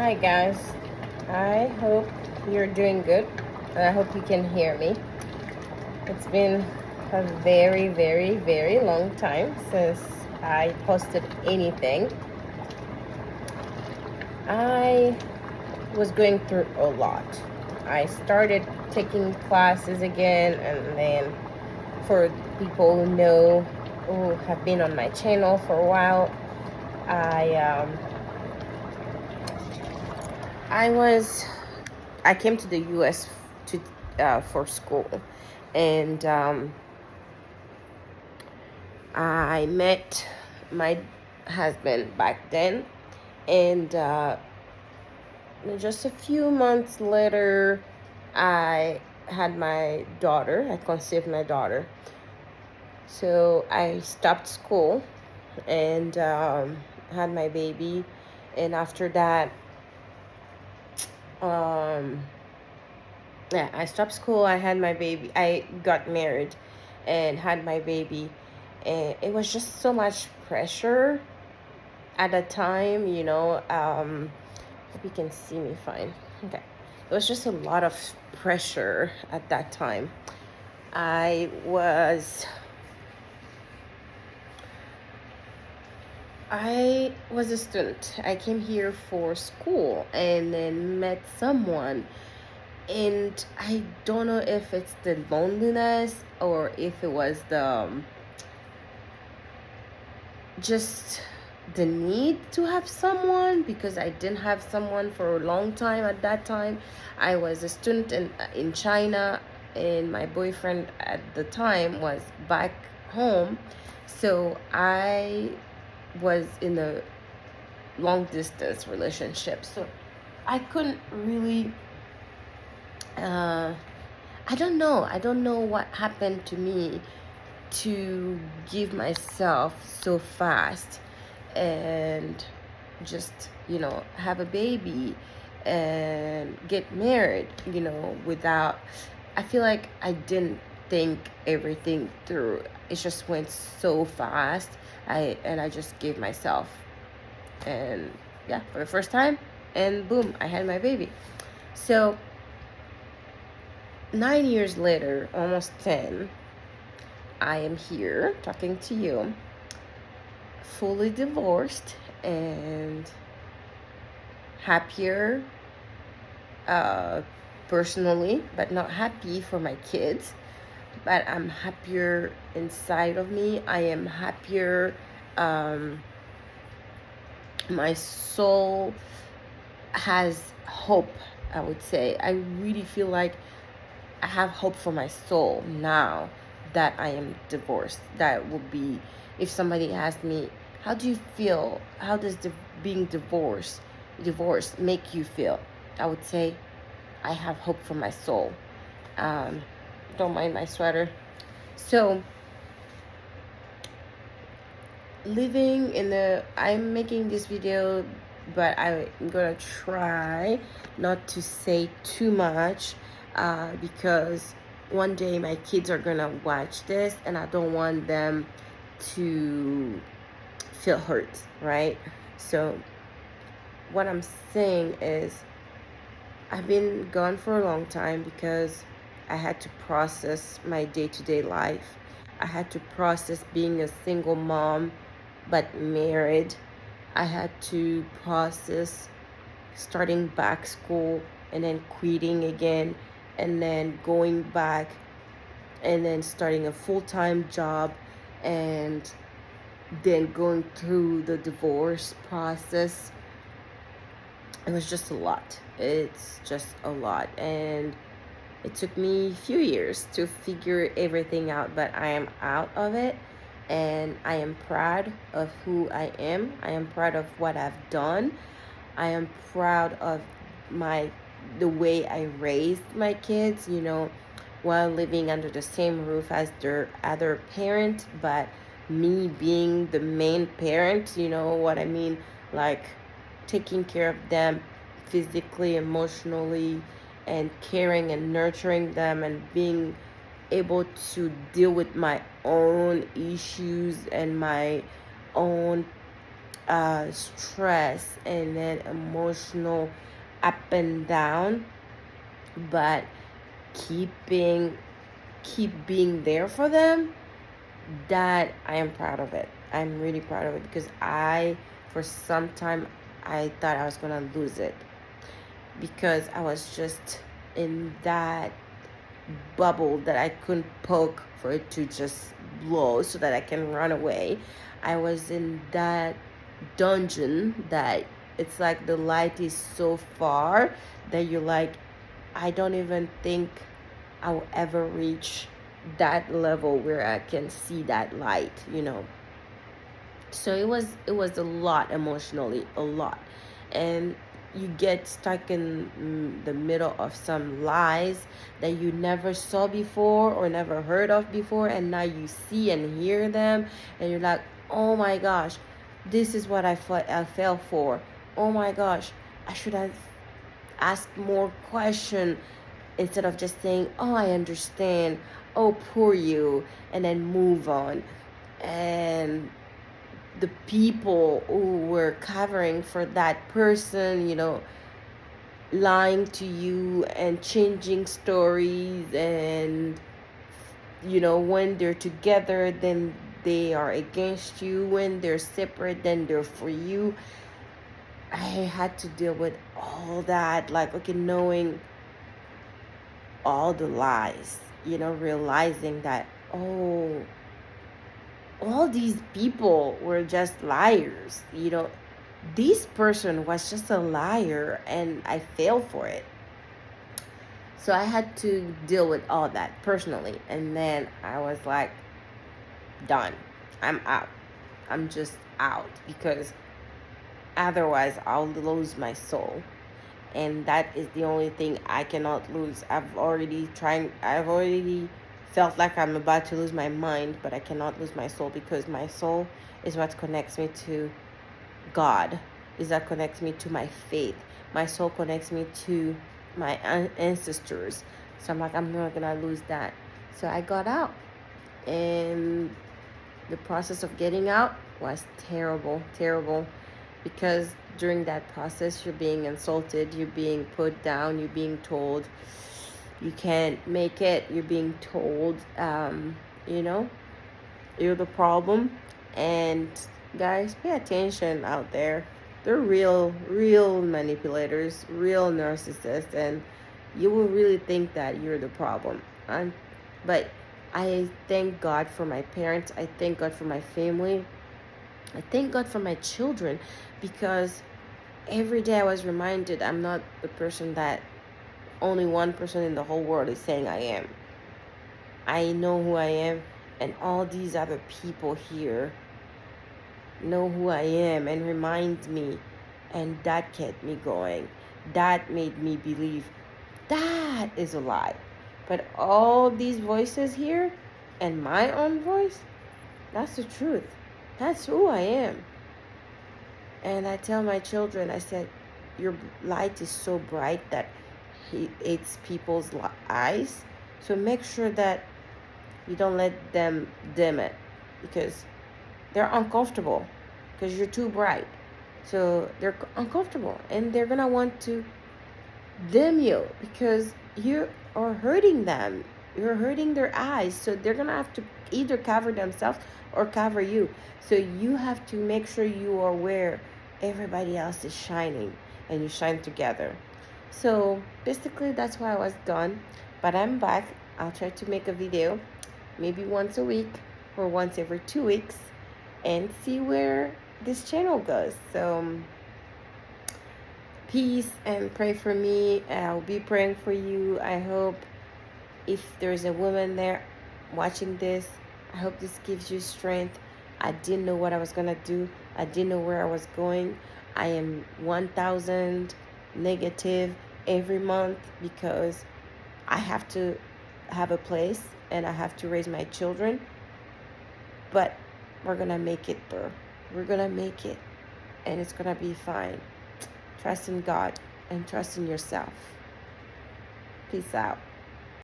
Hi guys, I hope you're doing good and I hope you can hear me. It's been a very long time since I posted anything. I was going through a lot. I started taking classes again, and then for people who know, who have been on my channel for a while, I um, I was I came to the U.S. to for school, and I met my husband back then, and just a few months later, I had my daughter. I conceived my daughter, so I stopped school and had my baby, and after that, um, yeah, I stopped school. I had my baby. I got married and had my baby. And it was just so much pressure at the time, hope you can see me fine. Okay. It was just a lot of pressure at that time. I was I was a student. I came here for school and then met someone, and I don't know if it's the loneliness or if it was the just the need to have someone, because I didn't have someone for a long time at that time. I was a student in China, and my boyfriend at the time was back home, so I was in a long distance relationship, so I couldn't really uh, I don't know what happened to me to give myself so fast and just have a baby and get married, without, I feel like I didn't think everything through. It just went so fast. I just gave myself, and yeah, for the first time, and boom, I had my baby. So 9 years later, almost 10, I am here talking to you, fully divorced and happier uh, personally, but not happy for my kids. But I'm happier inside of me. I am happier. Um, my soul has hope, I would say. I really feel like I have hope for my soul now that I am divorced. That would be, if somebody asked me, how do you feel? How does being divorced make you feel? I would say, I have hope for my soul. Um, don't mind my sweater. So, I'm making this video, but I'm gonna try not to say too much, because one day my kids are gonna watch this and I don't want them to feel hurt, right? So what I'm saying is, I've been gone for a long time because I had to process my day-to-day life. I had to process being a single mom but married. I had to process starting back school and then quitting again and then going back and then starting a full-time job and then going through the divorce process. It was just a lot. It's just a lot. And it took me a few years to figure everything out, but I am out of it, and I am proud of who I am. I am proud of what I've done. I am proud of the way I raised my kids, while living under the same roof as their other parent, but me being the main parent, you know what I mean? Like taking care of them physically, emotionally, and caring and nurturing them, and being able to deal with my own issues and my own stress and then emotional up and down, but keeping keep being there for them, that I am proud of it. I'm really proud of it because for some time, I thought I was gonna lose it because I was just in that bubble that I couldn't poke for it to just blow so that I can run away. I was in that dungeon that it's like the light is so far that you're like, I don't even think I'll ever reach that level where I can see that light. So it was a lot emotionally, a lot. And you get stuck in the middle of some lies that you never saw before or never heard of before, and now you see and hear them, and you're like, oh my gosh, this is what I fell for. Oh my gosh, I should have asked more question instead of just saying, oh, I understand, oh, poor you, and then move on. And the people who were covering for that person, lying to you and changing stories, and when they're together, then they are against you. When they're separate, then they're for you. I had to deal with all that, like, okay, knowing all the lies, realizing that, oh, all these people were just liars. This person was just a liar, and I failed for it. So I had to deal with all that personally, and then I was like, done. I'm out. I'm just out, because otherwise I'll lose my soul, and that is the only thing I cannot lose. I've already felt like I'm about to lose my mind, but I cannot lose my soul, because my soul is what connects me to God, is that connects me to my faith. My soul connects me to my ancestors. So I'm like, I'm not gonna lose that. So I got out, and the process of getting out was terrible, terrible, because during that process, you're being insulted, you're being put down, you're being told you can't make it, you're being told, you're the problem. And guys, pay attention out there. They're real manipulators, real narcissists, and you will really think that you're the problem. But I thank God for my parents. I thank God for my family. I thank God for my children, because every day I was reminded I'm not the person that only one person in the whole world is saying I am. I know who I am, and all these other people here know who I am and remind me, and that kept me going. That made me believe that is a lie. But all these voices here and my own voice, that's the truth. That's who I am. And I tell my children, I said, your light is so bright that it's people's eyes. So make sure that you don't let them dim it, because they're uncomfortable, because you're too bright. So they're uncomfortable, and they're gonna want to dim you, because you are hurting them. You're hurting their eyes. So they're gonna have to either cover themselves or cover you. So you have to make sure you are where everybody else is shining, and you shine together. So basically that's why I was done. But I'm back. I'll try to make a video maybe once a week or once every 2 weeks, and see where this channel goes. So peace, and pray for me. I'll be praying for you. I hope, if there's a woman there watching this, I hope this gives you strength. I didn't know what I was gonna do. I didn't know where I was going. I am 1,000 negative every month, because I have to have a place and I have to raise my children. But we're gonna make it, bro. We're gonna make it, and it's gonna be fine. Trust in God and trust in yourself. Peace out.